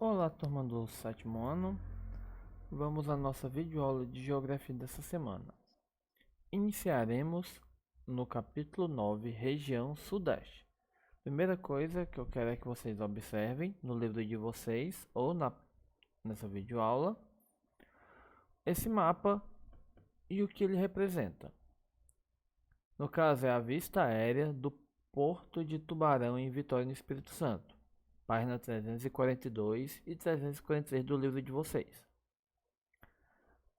Olá, turma do sétimo ano. Vamos à nossa videoaula de geografia dessa semana. Iniciaremos no capítulo 9, região sudeste. Primeira coisa que eu quero é que vocês observem no livro de vocês ou nessa videoaula esse mapa e o que ele representa. No caso, é a vista aérea do Porto de Tubarão em Vitória, no Espírito Santo. Página 342 e 343 do livro de vocês.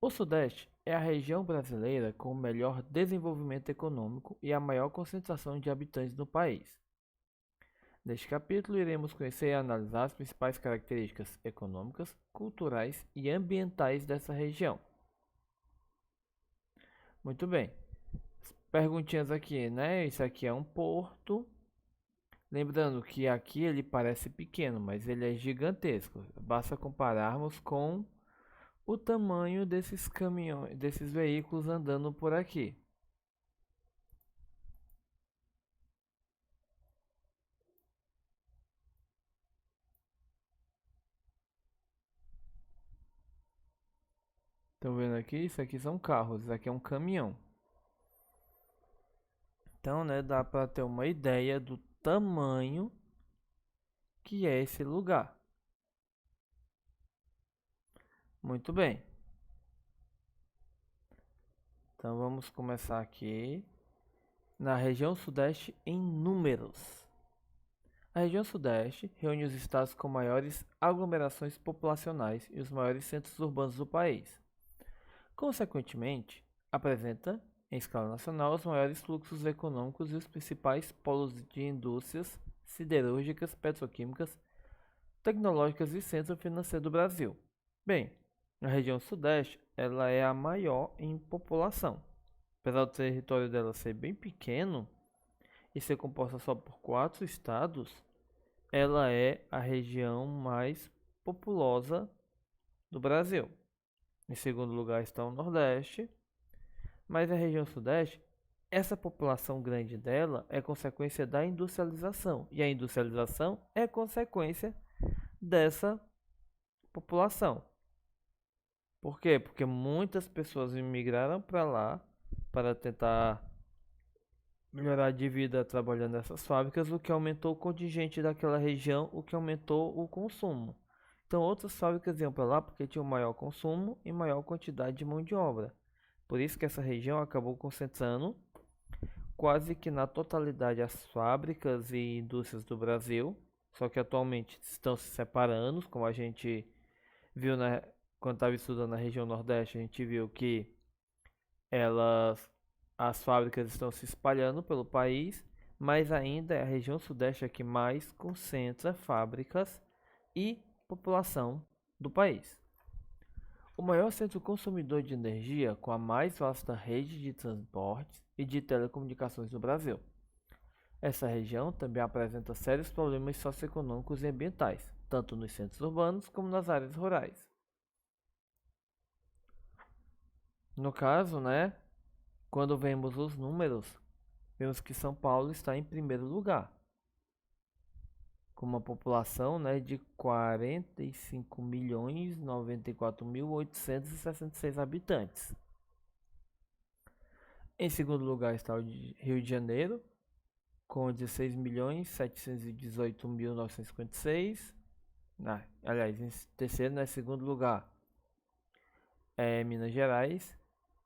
O Sudeste é a região brasileira com o melhor desenvolvimento econômico e a maior concentração de habitantes no país. Neste capítulo, iremos conhecer e analisar as principais características econômicas, culturais e ambientais dessa região. Muito bem. Perguntinhas aqui, né? Isso aqui é um porto. Lembrando que aqui ele parece pequeno, mas ele é gigantesco. Basta compararmos com o tamanho desses caminhões, desses veículos andando por aqui. Estão vendo aqui? Isso aqui são carros, isso aqui é um caminhão. Então, né, dá para ter uma ideia do tamanho que é esse lugar. Muito bem. Então, vamos começar aqui na região sudeste em números. A região sudeste reúne os estados com maiores aglomerações populacionais e os maiores centros urbanos do país. Consequentemente, apresenta, em escala nacional, os maiores fluxos econômicos e os principais polos de indústrias siderúrgicas, petroquímicas, tecnológicas e centro financeiro do Brasil. Bem, a região sudeste ela é a maior em população. Apesar do território dela ser bem pequeno e ser composta só por 4 estados, ela é a região mais populosa do Brasil. Em segundo lugar está o Nordeste, mas a região Sudeste, essa população grande dela é consequência da industrialização, e a industrialização é consequência dessa população. Por quê? Porque muitas pessoas imigraram para lá para tentar melhorar de vida trabalhando nessas fábricas, o que aumentou o contingente daquela região, o que aumentou o consumo. Então outras fábricas iam para lá porque tinham maior consumo e maior quantidade de mão de obra. Por isso que essa região acabou concentrando quase que na totalidade as fábricas e indústrias do Brasil, só que atualmente estão se separando, como a gente viu quando estava estudando na região Nordeste, a gente viu que as fábricas estão se espalhando pelo país, mas ainda é a região Sudeste a que mais concentra fábricas e população do país. O maior centro consumidor de energia com a mais vasta rede de transportes e de telecomunicações no Brasil. Essa região também apresenta sérios problemas socioeconômicos e ambientais, tanto nos centros urbanos como nas áreas rurais. No caso, né, quando vemos os números, vemos que São Paulo está em primeiro lugar, com uma população, né, de 45.094.866 habitantes. Em segundo lugar está o Rio de Janeiro, com 16.718.956. Aliás, em terceiro, né, segundo lugar é Minas Gerais,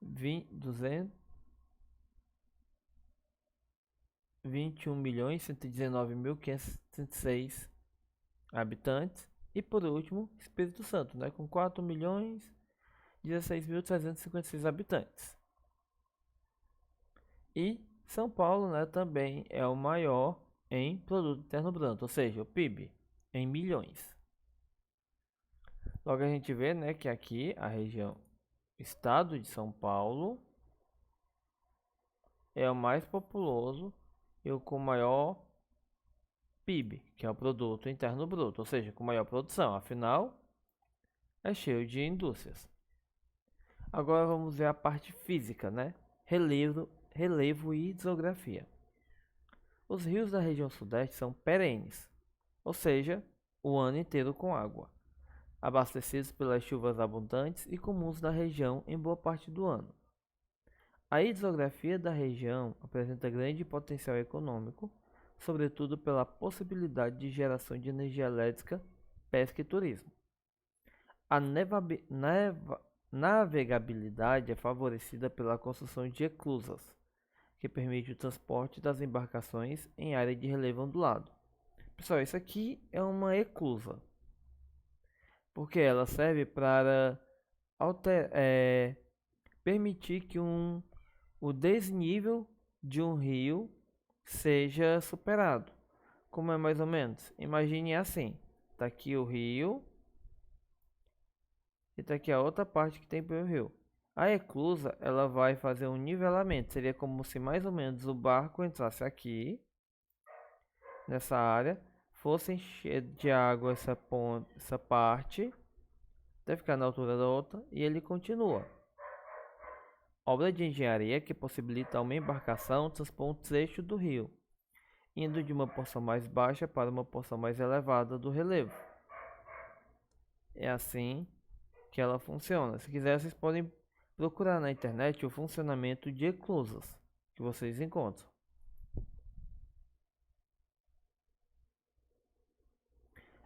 21.119.536 habitantes. E por último, Espírito Santo, né, com 4.016.356 habitantes. E São Paulo, né, também é o maior em produto interno bruto, ou seja, o PIB em milhões. Logo a gente vê, né, que aqui a região estado de São Paulo é o mais populoso e o com maior PIB, que é o produto interno bruto, ou seja, com maior produção, afinal é cheio de indústrias. Agora vamos ver a parte física, né? Relevo e hidrografia. Os rios da região sudeste são perenes, ou seja, o ano inteiro com água. abastecidos pelas chuvas abundantes e comuns da região em boa parte do ano. A hidrografia da região apresenta grande potencial econômico, sobretudo pela possibilidade de geração de energia elétrica, pesca e turismo. A navegabilidade é favorecida pela construção de eclusas, que permite o transporte das embarcações em área de relevo ondulado. Pessoal, isso aqui é uma eclusa, porque ela serve para permitir que o desnível de um rio seja superado. Como é mais ou menos? Imagine assim, está aqui o rio e está aqui a outra parte que tem pelo rio. A eclusa, ela vai fazer um nivelamento, seria como se mais ou menos o barco entrasse aqui, nessa área, fosse encher de água essa parte, até ficar na altura da outra, e ele continua. Obra de engenharia que possibilita uma embarcação transpor um trecho do rio, indo de uma porção mais baixa para uma porção mais elevada do relevo. É assim que ela funciona. Se quiser, vocês podem procurar na internet o funcionamento de eclusas, que vocês encontram.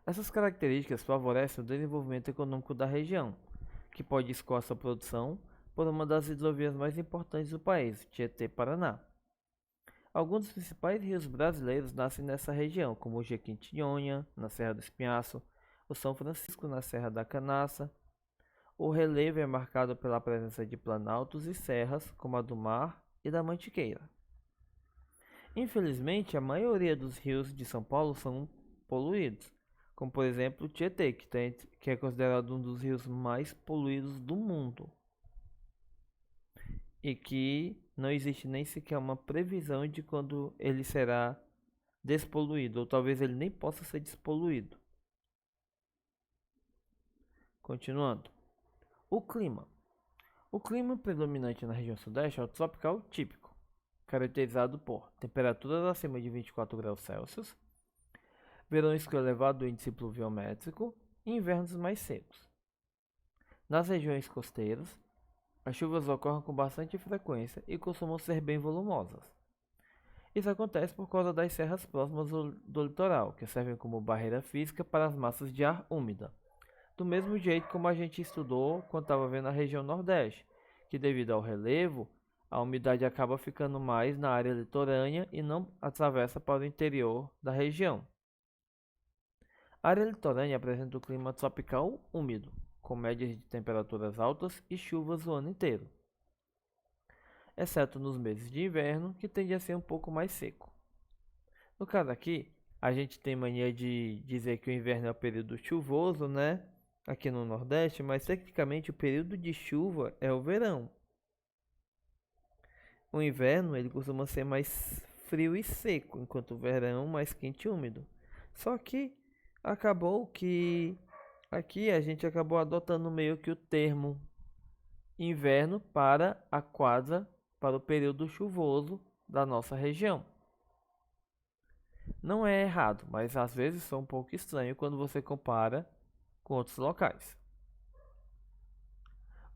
Essas características favorecem o desenvolvimento econômico da região, que pode escoar sua produção por uma das hidrovias mais importantes do país, Tietê-Paraná. Alguns dos principais rios brasileiros nascem nessa região, como o Jequitinhonha, na Serra do Espinhaço, o São Francisco, na Serra da Canaça. O relevo é marcado pela presença de planaltos e serras, como a do Mar e da Mantiqueira. Infelizmente, a maioria dos rios de São Paulo são poluídos, como por exemplo o Tietê, que é considerado um dos rios mais poluídos do mundo. E que não existe nem sequer uma previsão de quando ele será despoluído, ou talvez ele nem possa ser despoluído. Continuando. O clima. O clima predominante na região sudeste é o tropical típico, caracterizado por temperaturas acima de 24 graus Celsius, verões com elevado índice pluviométrico e invernos mais secos. Nas regiões costeiras, as chuvas ocorrem com bastante frequência e costumam ser bem volumosas. Isso acontece por causa das serras próximas do litoral, que servem como barreira física para as massas de ar úmida. Do mesmo jeito como a gente estudou quando estava vendo a região Nordeste, que devido ao relevo, a umidade acaba ficando mais na área litorânea e não atravessa para o interior da região. A área litorânea apresenta o clima tropical úmido, com médias de temperaturas altas e chuvas o ano inteiro, exceto nos meses de inverno, que tende a ser um pouco mais seco. No caso aqui, a gente tem mania de dizer que o inverno é o período chuvoso, né? Aqui no Nordeste, mas tecnicamente o período de chuva é o verão. O inverno ele costuma ser mais frio e seco, enquanto o verão mais quente e úmido. Só que acabou que aqui a gente acabou adotando meio que o termo inverno para a quadra, para o período chuvoso da nossa região. Não é errado, mas às vezes é um pouco estranho quando você compara com outros locais.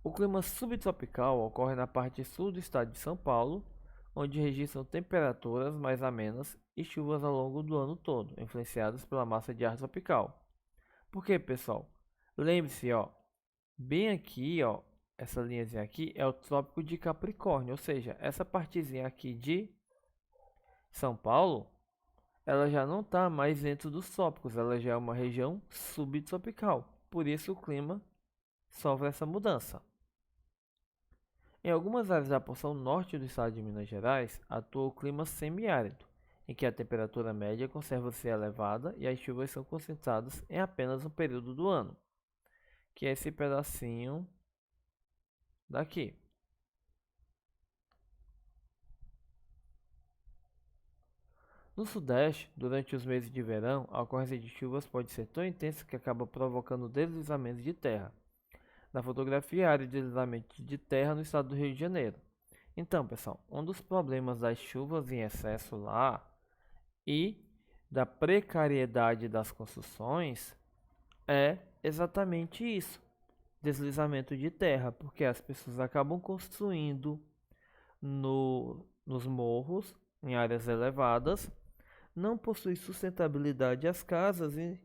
O clima subtropical ocorre na parte sul do estado de São Paulo, onde registram temperaturas mais amenas e chuvas ao longo do ano todo, influenciadas pela massa de ar tropical. Por quê, pessoal? Lembre-se, ó, bem aqui, ó, essa linhazinha aqui é o Trópico de Capricórnio, ou seja, essa partezinha aqui de São Paulo, ela já não está mais dentro dos trópicos, ela já é uma região subtropical. Por isso o clima sofre essa mudança. Em algumas áreas da porção norte do estado de Minas Gerais, atua o clima semiárido, em que a temperatura média conserva-se elevada e as chuvas são concentradas em apenas um período do ano, que é esse pedacinho daqui. No Sudeste, durante os meses de verão, a ocorrência de chuvas pode ser tão intensa que acaba provocando deslizamentos de terra. Na fotografia, a área de deslizamento de terra no estado do Rio de Janeiro. Então, pessoal, um dos problemas das chuvas em excesso lá e da precariedade das construções é exatamente isso, deslizamento de terra, porque as pessoas acabam construindo nos morros, em áreas elevadas, não possui sustentabilidade as casas e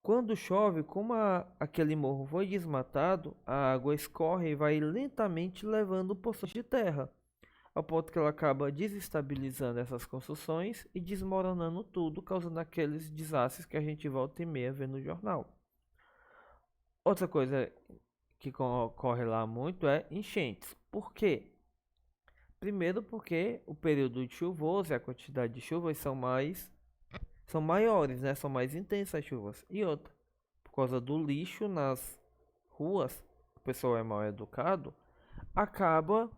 quando chove, como aquele morro foi desmatado, a água escorre e vai lentamente levando poções de terra, ao ponto que ela acaba desestabilizando essas construções e desmoronando tudo, causando aqueles desastres que a gente volta e meia vê no jornal. Outra coisa que ocorre lá muito é enchentes. Por quê? Primeiro porque o período de chuvoso e a quantidade de chuvas são maiores, né? São mais intensas as chuvas. E outra, por causa do lixo nas ruas, o pessoal é mal educado, acaba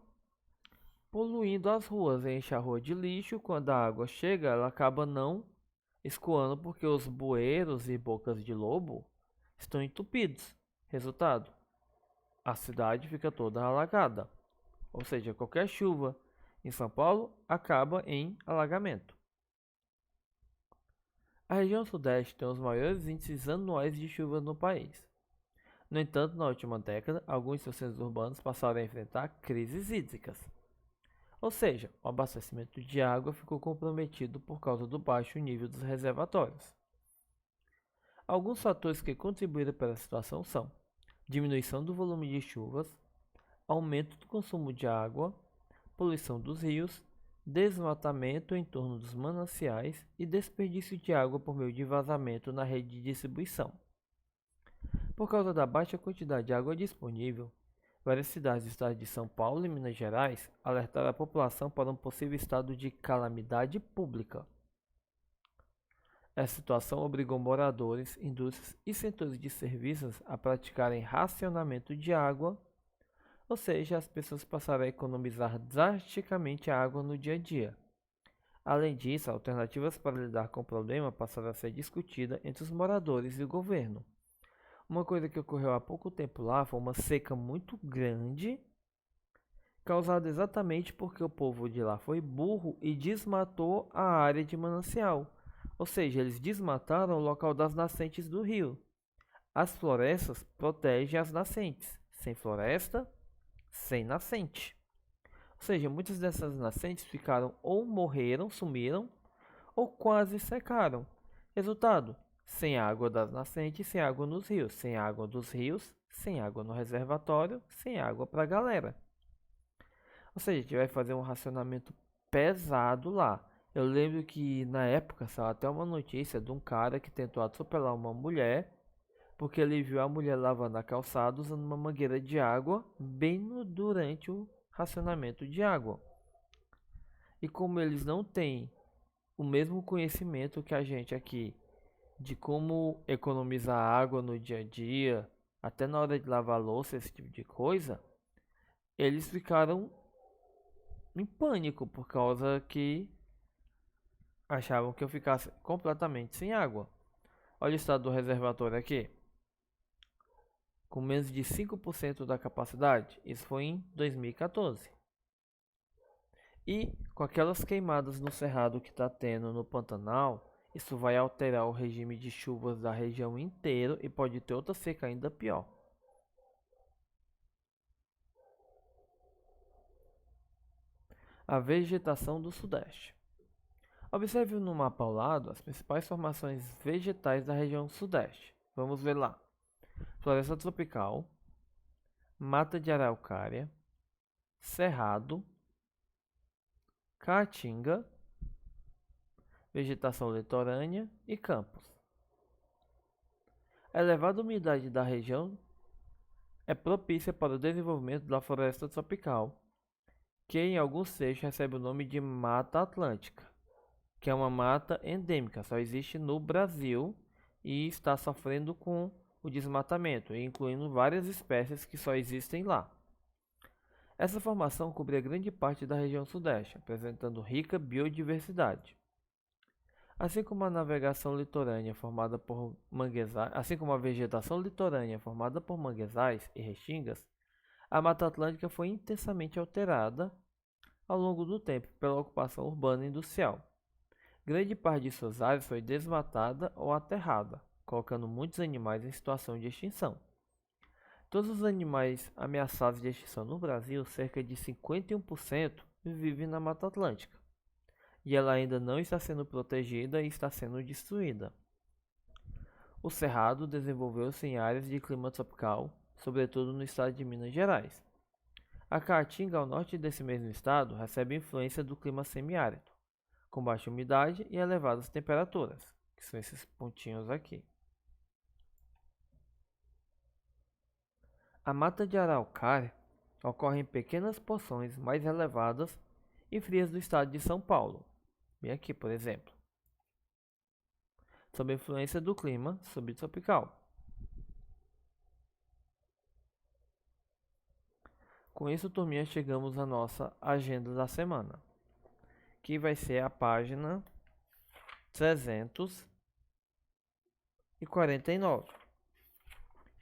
poluindo as ruas, enche a rua de lixo. Quando a água chega, ela acaba não escoando porque os bueiros e bocas de lobo estão entupidos. Resultado, a cidade fica toda alagada. Ou seja, qualquer chuva em São Paulo acaba em alagamento. A região sudeste tem os maiores índices anuais de chuvas no país. No entanto, na última década, alguns seus centros urbanos passaram a enfrentar crises hídricas. Ou seja, o abastecimento de água ficou comprometido por causa do baixo nível dos reservatórios. Alguns fatores que contribuíram para a situação são diminuição do volume de chuvas, aumento do consumo de água, poluição dos rios, desmatamento em torno dos mananciais e desperdício de água por meio de vazamento na rede de distribuição. Por causa da baixa quantidade de água disponível, várias cidades do estado de São Paulo e Minas Gerais alertaram a população para um possível estado de calamidade pública. Essa situação obrigou moradores, indústrias e setores de serviços a praticarem racionamento de água, ou seja, as pessoas passaram a economizar drasticamente a água no dia a dia. Além disso, alternativas para lidar com o problema passaram a ser discutidas entre os moradores e o governo. Uma coisa que ocorreu há pouco tempo lá foi uma seca muito grande, causada exatamente porque o povo de lá foi burro e desmatou a área de manancial. Ou seja, eles desmataram o local das nascentes do rio. As florestas protegem as nascentes. Sem floresta, sem nascente. Ou seja, muitas dessas nascentes ficaram ou morreram, sumiram, ou quase secaram. Resultado, sem água das nascentes, sem água nos rios, sem água dos rios, sem água no reservatório, sem água para a galera. Ou seja, a gente vai fazer um racionamento pesado lá. Eu lembro que na época saiu até uma notícia de um cara que tentou atropelar uma mulher porque ele viu a mulher lavando a calçada usando uma mangueira de água durante o racionamento de água. E como eles não têm o mesmo conhecimento que a gente aqui de como economizar água no dia a dia, até na hora de lavar louça, esse tipo de coisa, eles ficaram em pânico por causa que achavam que eu ficasse completamente sem água. Olha o estado do reservatório aqui. Com menos de 5% da capacidade. Isso foi em 2014. E com aquelas queimadas no cerrado que está tendo no Pantanal, isso vai alterar o regime de chuvas da região inteira e pode ter outra seca ainda pior. A vegetação do Sudeste. Observe no mapa ao lado as principais formações vegetais da região Sudeste. Vamos ver lá. Floresta tropical, mata de araucária, cerrado, caatinga, vegetação litorânea e campos. A elevada umidade da região é propícia para o desenvolvimento da floresta tropical, que em alguns trechos recebe o nome de Mata Atlântica, que é uma mata endêmica, só existe no Brasil e está sofrendo com o desmatamento, incluindo várias espécies que só existem lá. Essa formação cobre grande parte da região sudeste, apresentando rica biodiversidade. Assim como a navegação litorânea formada por manguezais, assim como a vegetação litorânea formada por manguezais e restingas, a Mata Atlântica foi intensamente alterada ao longo do tempo pela ocupação urbana e industrial. Grande parte de suas áreas foi desmatada ou aterrada, colocando muitos animais em situação de extinção. Todos os animais ameaçados de extinção no Brasil, cerca de 51%, vivem na Mata Atlântica, e ela ainda não está sendo protegida e está sendo destruída. O cerrado desenvolveu-se em áreas de clima tropical, sobretudo no estado de Minas Gerais. A Caatinga, ao norte desse mesmo estado, recebe influência do clima semiárido, com baixa umidade e elevadas temperaturas, que são esses pontinhos aqui. A mata de araucária ocorre em pequenas porções mais elevadas e frias do estado de São Paulo, bem aqui, por exemplo, sob a influência do clima subtropical. Com isso, turminha, chegamos à nossa agenda da semana, que vai ser a página 349.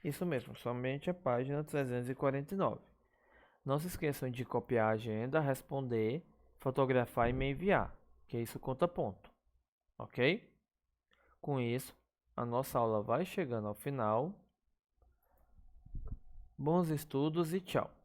Isso mesmo, somente a página 349. Não se esqueçam de copiar a agenda, responder, fotografar e me enviar, que isso conta ponto, ok? Com isso, a nossa aula vai chegando ao final. Bons estudos e tchau!